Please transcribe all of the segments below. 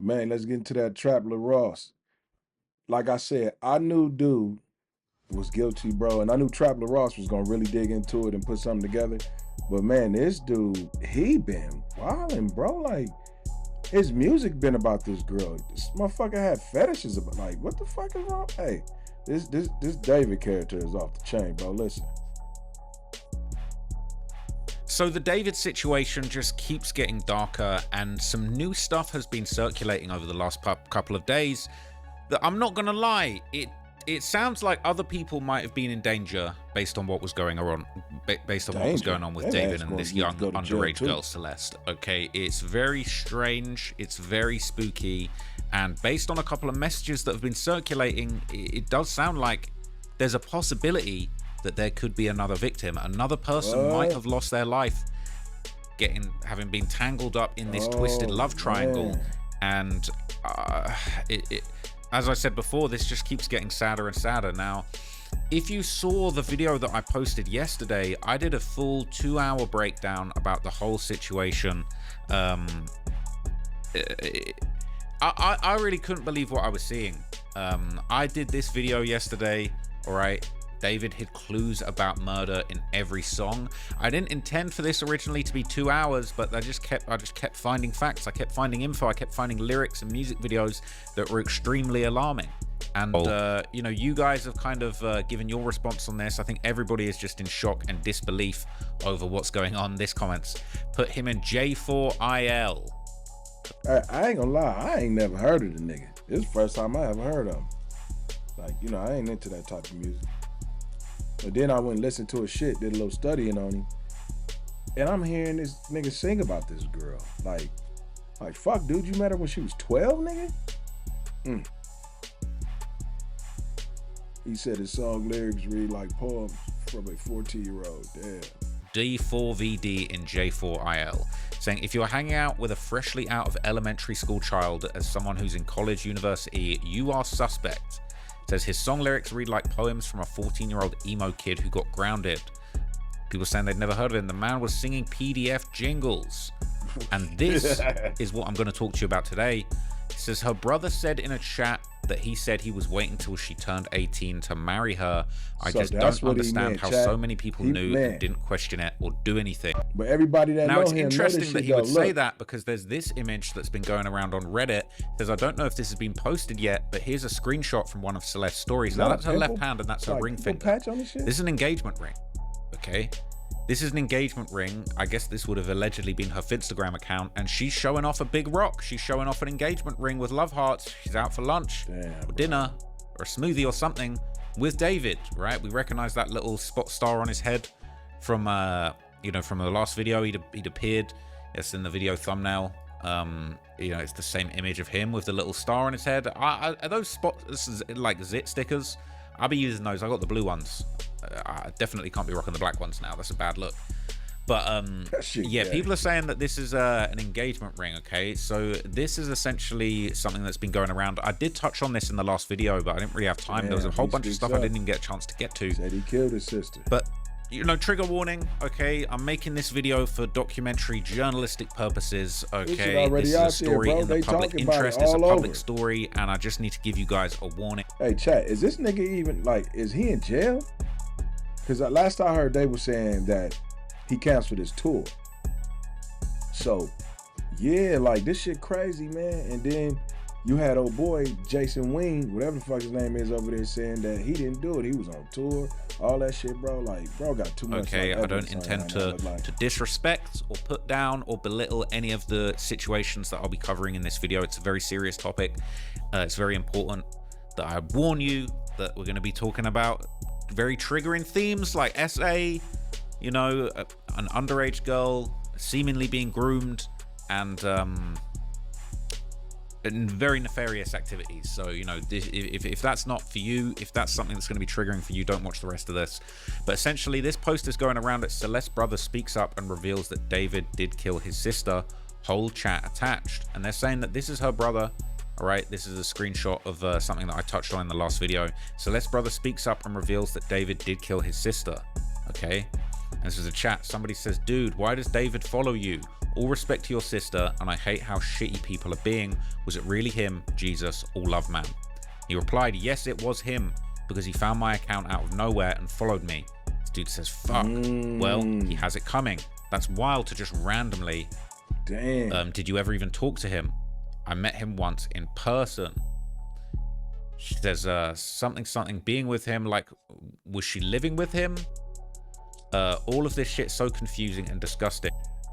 Man, let's get into that trap Ross. Like I said, I knew dude was guilty, bro, and I knew Trap Ross was gonna really dig into it and put something together. But man, this dude, he been wildin', bro. Like his music been about this girl. This motherfucker had fetishes about, like, what the fuck is wrong? Hey, this David character is off the chain, bro. Listen. So the David situation just keeps getting darker, and some new stuff has been circulating over the last couple of days that, I'm not gonna lie, it sounds like other people might have been in danger based on what was going on, based on what was going on with David and this young underage girl Celeste. Okay, it's very strange, it's very spooky, and based on a couple of messages that have been circulating, it does sound like there's a possibility that there could be another victim. Another person might have lost their life having been tangled up in this twisted love triangle. And as I said before, this just keeps getting sadder and sadder. Now, if you saw the video that I posted yesterday, I did a full 2-hour breakdown about the whole situation. I really couldn't believe what I was seeing. I did this video yesterday, all right? David hid clues about murder in every song. I didn't intend for this originally to be 2 hours, but I just kept finding facts. I kept finding info. I kept finding lyrics and music videos that were extremely alarming. And you know, you guys have kind of given your response on this. I think everybody is just in shock and disbelief over what's going on. This comments put him in J4IL. I ain't gonna lie, I ain't never heard of the nigga. This is the first time I ever heard of him. Like, you know, I ain't into that type of music. But then I went and listened to his shit, did a little studying on him, and I'm hearing this nigga sing about this girl. Like fuck, dude, you met her when she was 12, nigga? He said his song lyrics read like poems from a 14-year-old. Damn. D4vd in J4IL, saying, if you're hanging out with a freshly out of elementary school child as someone who's in college, university, you are suspect. Says his song lyrics read like poems from a 14-year-old emo kid who got grounded. People saying they'd never heard of him. The man was singing PDF jingles. And this is what I'm going to talk to you about today. It says her brother said in a chat that he said he was waiting till she turned 18 to marry her. I just don't understand how so many people knew and didn't question it or do anything. But everybody that now, know it's him interesting that he would look. say that, because there's this image that's been going around on Reddit. It says, I don't know if this has been posted yet, but here's a screenshot from one of Celeste's stories. Now that's her left hand and that's her ring finger. Patch on this shit? This is an engagement ring, okay? This is an engagement ring. I guess this would have allegedly been her Finstagram account, and she's showing off a big rock. She's showing off an engagement ring with love hearts. She's out for lunch or dinner or a smoothie or something with David, right? We recognize that little spot star on his head from you know, from the last video he'd appeared. It's in the video thumbnail. You know, it's the same image of him with the little star on his head. Are those spots like zit stickers? I'll be using those. I got the blue ones. I definitely can't be rocking the black ones now. That's a bad look. But yeah, people are saying that this is an engagement ring. Okay, so this is essentially something that's been going around. I did touch on this in the last video, but I didn't really have time. There was a whole bunch of stuff I didn't even get a chance to get to. Said he killed his sister. But you know, trigger warning, okay? I'm making this video for documentary journalistic purposes, okay? This is a story in the public interest. It's a public story, and I just need to give you guys a warning. Hey, chat, is this nigga even, like, is he in jail? Because last I heard, they were saying that he canceled his tour. So, yeah, like, this shit crazy, man. And then you had old boy, Jason Wing, whatever the fuck his name is over there, saying that he didn't do it. He was on tour, all that shit, bro. Like, bro got too much. Okay, I don't intend to disrespect or put down or belittle any of the situations that I'll be covering in this video. It's a very serious topic. It's very important that I warn you that we're going to be talking about very triggering themes like SA, you know, an underage girl seemingly being groomed, and very nefarious activities. So, you know, if that's not for you, if that's something that's going to be triggering for you, don't watch the rest of this. But essentially, this post is going around that Celeste's brother speaks up and reveals that David did kill his sister. Whole chat attached. And they're saying that this is her brother. All right, this is a screenshot of something that I touched on in the last video. Celeste's brother speaks up and reveals that David did kill his sister. Okay, and this is a chat. Somebody says, dude, why does David follow you? All respect to your sister, and I hate how shitty people are being. Was it really him? Jesus, all love, man. He replied, yes, it was him, because he found my account out of nowhere and followed me. This dude says, fuck. Well, he has it coming. That's wild to just randomly. Damn. Did you ever even talk to him? I met him once in person. She says, something, being with him, like, was she living with him? All of this shit's so confusing and disgusting.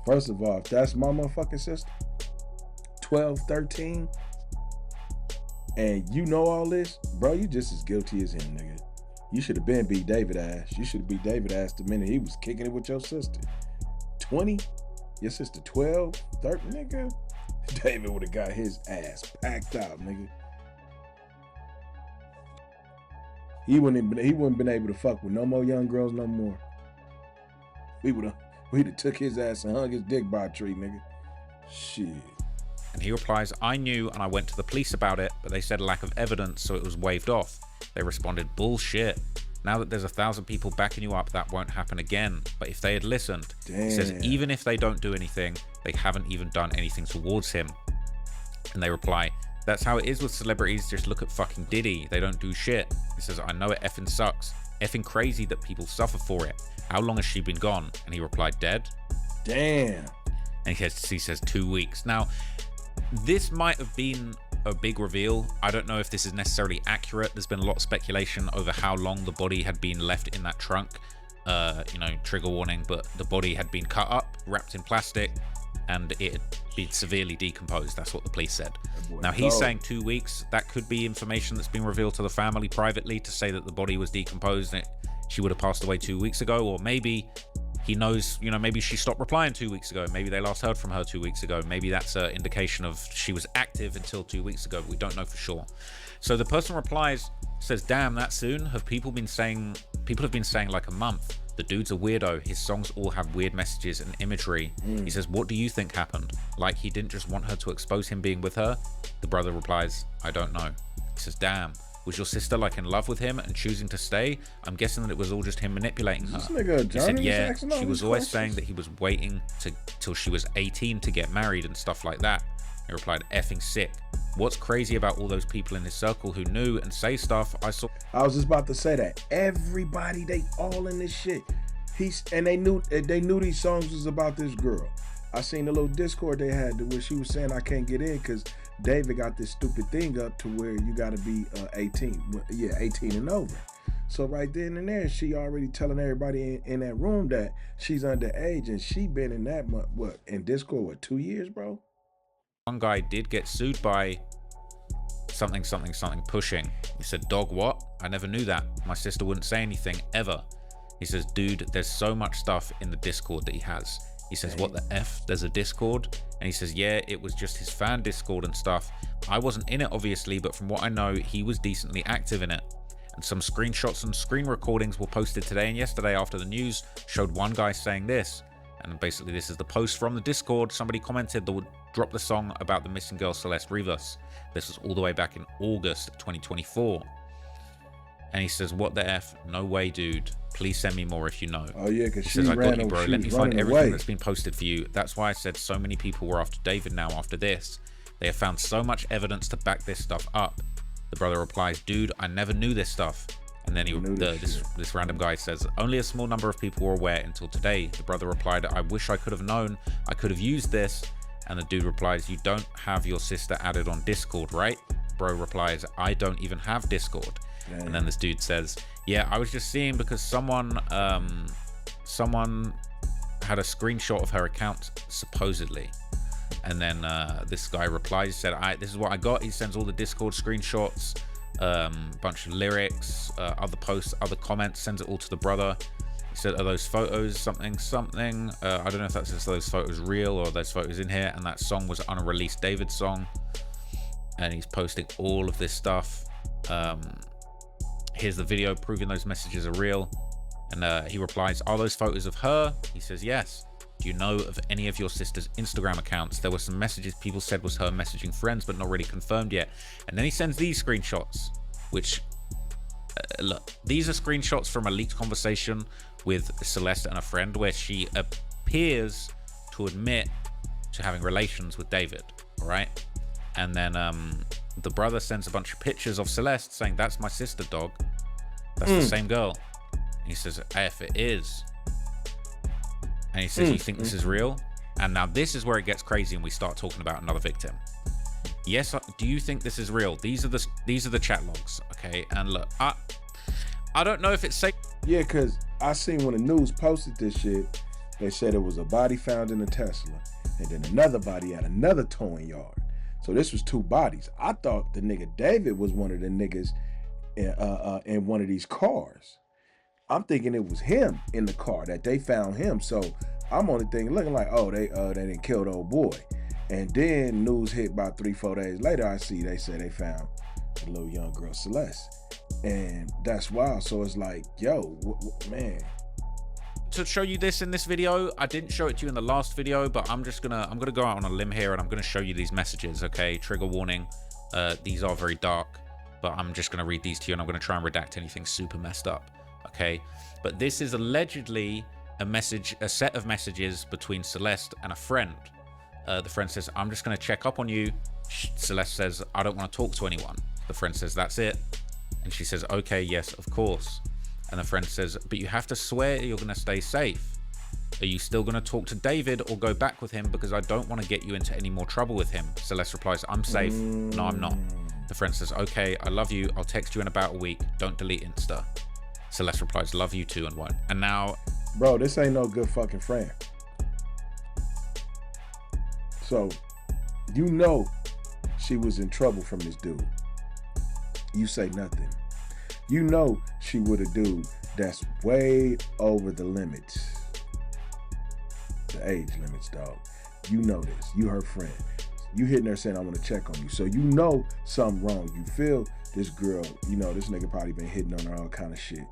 First of all, if that's my motherfucking sister, 12, 13, and you know all this, bro, you just as guilty as him, nigga. You should have been beat David ass. You should have beat David ass the minute he was kicking it with your sister. 20? Your sister 12, 13, nigga? David would have got his ass packed out, nigga. He wouldn't been able to fuck with no more young girls no more. We'd have took his ass and hung his dick by a tree, nigga. Shit. And he replies, I knew and I went to the police about it, but they said lack of evidence, so it was waved off. They responded, bullshit. Now that there's 1,000 people backing you up, that won't happen again. But if they had listened, he says, even if they don't do anything, they haven't even done anything towards him. And they reply, that's how it is with celebrities. Just look at fucking Diddy. They don't do shit. He says, I know it effing sucks. Effing crazy that people suffer for it. How long has she been gone? And he replied, dead. Damn. And he says 2 weeks. Now, this might have been a big reveal. I don't know if this is necessarily accurate. There's been a lot of speculation over how long the body had been left in that trunk. Trigger warning, but the body had been cut up, wrapped in plastic, and it had been severely decomposed. That's what the police said. Now, he's saying 2 weeks. That could be information that's been revealed to the family privately to say that the body was decomposed and she would have passed away 2 weeks ago, or maybe he knows, maybe she stopped replying 2 weeks ago. Maybe they last heard from her 2 weeks ago. Maybe that's an indication of she was active until 2 weeks ago. We don't know for sure. So the person replies, says, damn, that soon? People have been saying like a month. The dude's a weirdo. His songs all have weird messages and imagery. He says, what do you think happened? Like he didn't just want her to expose him being with her? The brother replies, I don't know. He saes, damn. Was your sister like in love with him and choosing to stay? I'm guessing that it was all just him manipulating her. He said, yeah, she was always saying that he was waiting till she was 18 to get married and stuff like that. He replied, effing sick. What's crazy about all those people in his circle who knew and say stuff? I was just about to say that. Everybody, they all in this shit. They knew these songs was about this girl. I seen the little Discord they had where she was saying I can't get in because David got this stupid thing up to where you got to be 18. Yeah, 18 and over. So right then and there, she already telling everybody in that room that she's underage, and she been in that in Discord 2 years, bro. One guy did get sued by something pushing. He said, dog what? I never knew that. My sister wouldn't say anything ever. He says, dude, there's so much stuff in the Discord that he has. He says, what the F? There's a Discord? And he says, yeah, it was just his fan Discord and stuff. I wasn't in it, obviously, but from what I know, he was decently active in it. And some screenshots and screen recordings were posted today and yesterday after the news showed one guy saying this. And basically, this is the post from the Discord. Somebody commented, drop the song about the missing girl Celeste Rivas. This was all the way back in August 2024. And he says, what the F? No way, dude. Please send me more if you know. Oh, yeah, because he says, I got you, bro. Let me find everything that's been posted for you. That's why I said so many people were after David now after this. They have found so much evidence to back this stuff up. The brother replies, dude, I never knew this stuff. And then this random guy says, only a small number of people were aware until today. The brother replied, I wish I could have known. I could have used this. And the dude replies, you don't have your sister added on Discord, right? Bro replies, I don't even have Discord. Damn. And then this dude says, yeah, I was just seeing because someone had a screenshot of her account, supposedly. And then this guy replies, said, this is what I got. He sends all the Discord screenshots, bunch of lyrics, other posts, other comments, sends it all to the brother. He said, are those photos something? I don't know if that's just those photos real or those photos in here. And that song was an unreleased David song. And he's posting all of this stuff. Here's the video proving those messages are real. And he replies, are those photos of her? He says, yes. Do you know of any of your sister's Instagram accounts? There were some messages people said was her messaging friends, but not really confirmed yet. And then he sends these screenshots, which, look, these are screenshots from a leaked conversation with Celeste and a friend where she appears to admit to having relations with David, all right? And then the brother sends a bunch of pictures of Celeste saying, that's my sister, dog. That's the same girl. And he says, if it is. And he says, you think this is real? And now this is where it gets crazy and we start talking about another victim. Yes, do you think this is real? These are the chat logs, okay? And look, I don't know if it's safe. Yeah, because I seen when the news posted this shit, they said it was a body found in a Tesla and then another body at another towing yard. So this was 2 bodies. I thought the nigga David was one of the niggas in one of these cars. I'm thinking it was him in the car, that they found him. So I'm only thinking, looking like, oh, they didn't kill the old boy. And then news hit about 3-4 days later, I see they said they found the little young girl Celeste. And that's wild. So it's like, yo, man. To show you this in this video, I didn't show it to you in the last video, but I'm gonna go out on a limb here and I'm gonna show you these messages, okay? Trigger warning. These are very dark, but I'm just gonna read these to you and I'm gonna try and redact anything super messed up, okay? But this is allegedly a set of messages between Celeste and a friend. The friend says, I'm just gonna check up on you. Celeste says, I don't want to talk to anyone. The friend says, that's it. And she says, okay, yes, of course. And the friend says, but you have to swear you're going to stay safe. Are you still going to talk to David or go back with him? Because I don't want to get you into any more trouble with him. Celeste replies, I'm safe. No, I'm not. The friend says, okay, I love you. I'll text you in about a week. Don't delete Insta. Celeste replies, love you too, and what? And now... Bro, this ain't no good fucking friend. So, you know she was in trouble from this dude. You say nothing. You know she with a dude that's way over the limits. The age limits, dog. You know this. You her friend. You hitting her saying, I want to check on you. So you know something wrong. You feel this girl, you know, this nigga probably been hitting on her all kind of shit.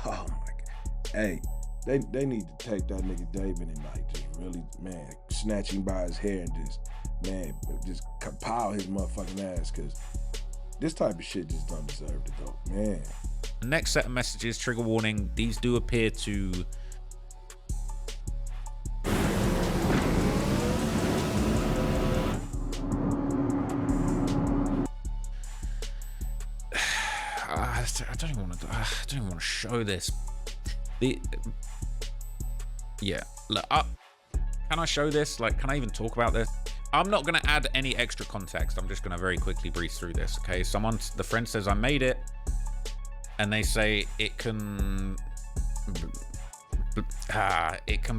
Oh my God. Hey, they need to take that nigga David and like just really, man, snatch him by his hair and just compile his motherfucking ass, because this type of shit just don't deserve to go, man. The next set of messages, trigger warning, these do appear to... I don't even want to show this. Yeah, look, can I show this? Like, can I even talk about this? I'm not going to add any extra context. I'm just going to very quickly breeze through this, okay? The friend says, I made it. And they say it can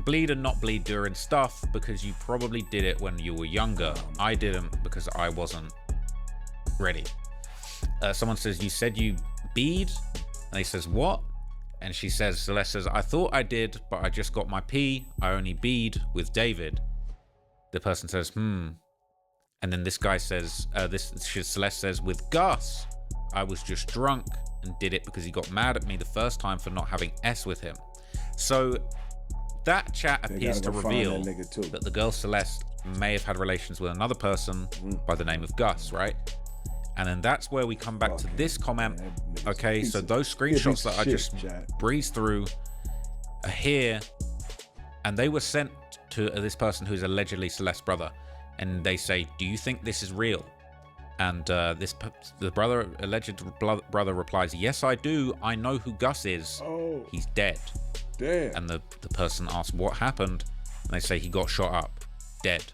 bleed and not bleed during stuff because you probably did it when you were younger. I didn't because I wasn't ready. Someone says, you said you bead? And he says, what? And she says, Celeste says, I thought I did, but I just got my pee. I only bead with David. The person says, And then this guy says, Celeste says, with Gus, I was just drunk and did it because he got mad at me the first time for not having S with him. So that chat appears to reveal that the girl Celeste may have had relations with another person by the name of Gus, right? And then that's where we come back to this comment. Okay, so those screenshots that I just breezed through are here, and they were sent to this person who's allegedly Celeste's brother, and they say, do you think this is real? And the alleged brother replies, yes, I do. I know who Gus is. Oh, he's dead. Damn. And the person asks, what happened? And they say he got shot up, dead.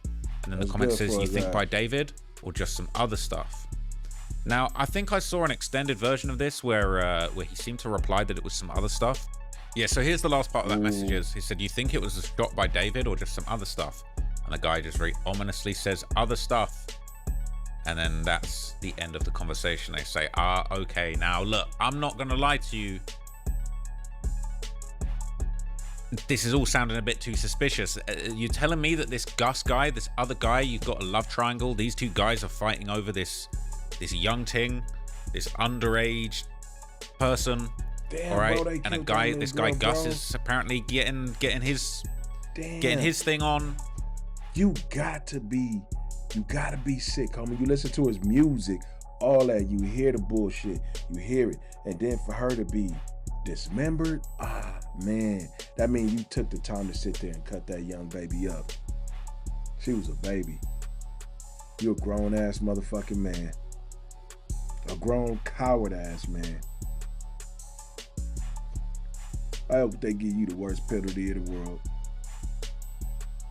And then the comment says, you think by David or just some other stuff? Now, I think I saw an extended version of this where he seemed to reply that it was some other stuff. Yeah, so here's the last part of that message is, he said, you think it was a shot by David or just some other stuff? And the guy just very ominously says, other stuff. And then that's the end of the conversation. They say, okay, now look, I'm not going to lie to you. This is all sounding a bit too suspicious. You're telling me that this Gus guy, this other guy, you've got a love triangle. These two guys are fighting over this young ting, this underage person. Damn, all right, bro, and this guy Gus is apparently getting his thing on. You gotta be sick, homie. You listen to his music, all that. You hear the bullshit, you hear it, and then for her to be dismembered, man, that means you took the time to sit there and cut that young baby up. She was a baby. You a grown ass motherfucking man. A grown coward ass man. I hope they give you the worst penalty in the world.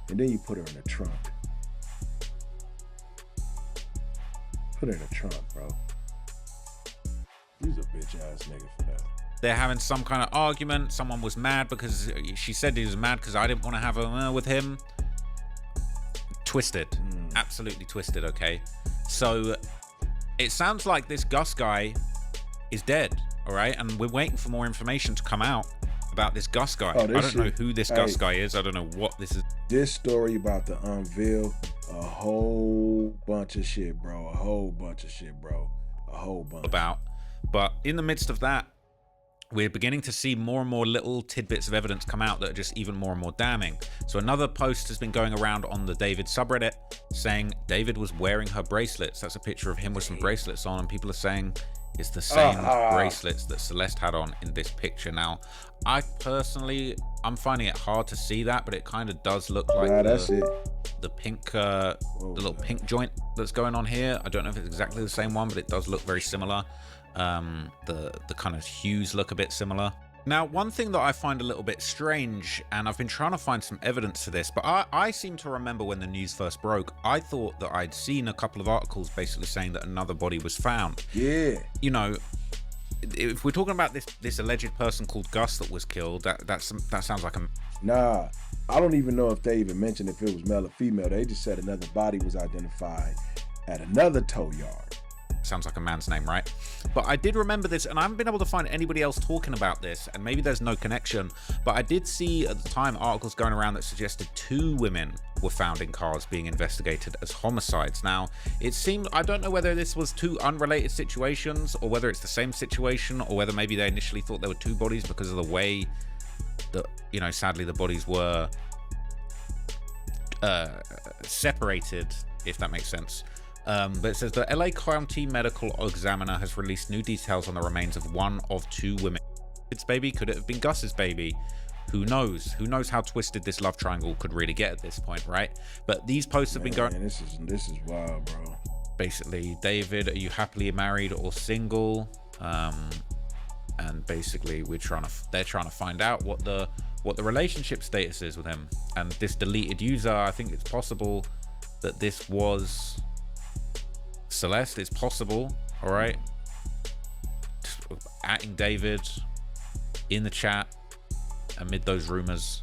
And then you put her in the trunk. Put her in the trunk, bro. He's a bitch ass nigga for that. They're having some kind of argument. Someone was mad because she said he was mad because I didn't want to have her with him. Twisted. Absolutely twisted, okay? So it sounds like this Gus guy is dead, all right? And we're waiting for more information to come out about this Gus guy. I don't know who this Gus guy is. I don't know what this is. This story about to unveil a whole bunch of shit, bro. A whole bunch of shit, bro. A whole bunch. But in the midst of that, we're beginning to see more and more little tidbits of evidence come out that are just even more and more damning. So another post has been going around on the David subreddit saying David was wearing her bracelets. That's a picture of him with some bracelets on, and people are saying it's the same bracelets that Celeste had on in this picture. Now, I personally, I'm finding it hard to see that, but it kind of does look like the pink, the little pink joint that's going on here. I don't know if it's exactly the same one, but it does look very similar. The kind of hues look a bit similar. Now, one thing that I find a little bit strange, and I've been trying to find some evidence to this, but I seem to remember when the news first broke, I thought that I'd seen a couple of articles basically saying that another body was found. Yeah. You know, if we're talking about this alleged person called Gus that was killed, that sounds like a... Nah, I don't even know if they even mentioned if it was male or female. They just said another body was identified at another tow yard. Sounds like a man's name, right? But I did remember this, and I haven't been able to find anybody else talking about this, and maybe there's no connection, but I did see at the time articles going around that suggested 2 women were found in cars being investigated as homicides. Now, it seemed, I don't know whether this was 2 unrelated situations, or whether it's the same situation, or whether maybe they initially thought there were 2 bodies because of the way that, you know, sadly the bodies were separated, if that makes sense. But it says the LA County Medical Examiner has released new details on the remains of one of 2 women. Its baby, could it have been Gus's baby? Who knows? Who knows how twisted this love triangle could really get at this point, right? But these posts have been going... This is wild, bro. Basically, David, are you happily married or single? And basically, they're trying to find out what the relationship status is with him. And this deleted user, I think it's possible that this was Celeste. It's possible, all right? Atting David in the chat amid those rumors,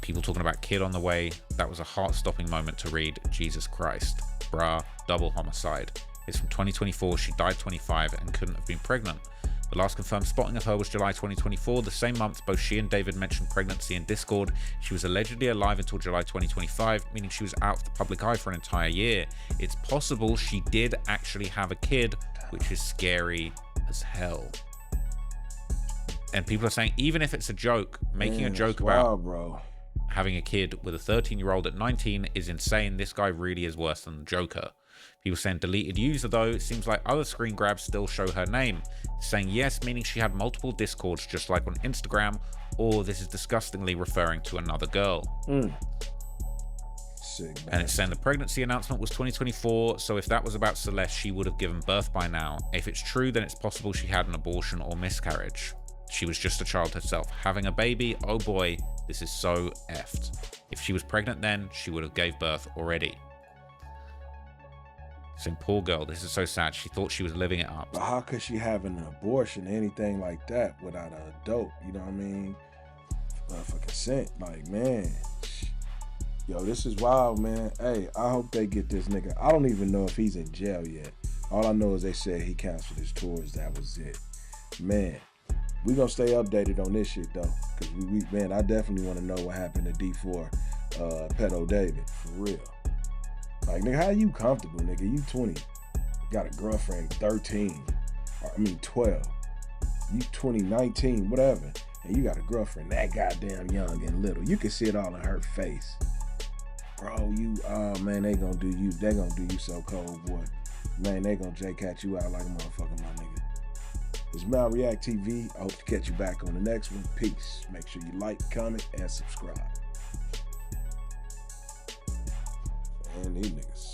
people talking about kid on the way. That was a heart-stopping moment to read. Jesus Christ, bruh, double homicide. It's from 2024. She died 25 and couldn't have been pregnant. The last confirmed spotting of her was July 2024. The same month, both she and David mentioned pregnancy in Discord. She was allegedly alive until July 2025, meaning she was out of the public eye for an entire year. It's possible she did actually have a kid, which is scary as hell. And people are saying, even if it's a joke, making a joke about having a kid with a 13-year-old at 19 is insane. This guy really is worse than the Joker. People saying deleted user, though. It seems like other screen grabs still show her name. Saying yes, meaning she had multiple Discords just like on Instagram, or this is disgustingly referring to another girl. Sick, and it's saying the pregnancy announcement was 2024, so if that was about Celeste, she would have given birth by now. If it's true, then it's possible she had an abortion or miscarriage. She was just a child herself. Having a baby, oh boy, this is so effed. If she was pregnant then, she would have gave birth already. Saying, poor girl, this is so sad. She thought she was living it up. But how could she have an abortion or anything like that without an adult? You know what I mean? For consent. Like, man. Yo, this is wild, man. Hey, I hope they get this nigga. I don't even know if he's in jail yet. All I know is they said he canceled his tours. That was it. Man, we gonna stay updated on this shit, though. Because, man, I definitely want to know what happened to D4, Pedo David. For real. Like, nigga, how you comfortable, nigga? You 20, got a girlfriend 13, I mean 12. You 20, 19, whatever, and you got a girlfriend that goddamn young and little. You can see it all in her face. Bro, oh man, they gonna do you so cold, boy. Man, they gonna J-Cat you out like a motherfucker, my nigga. It's VladTV. I hope to catch you back on the next one. Peace. Make sure you like, comment, and subscribe. Man, these niggas.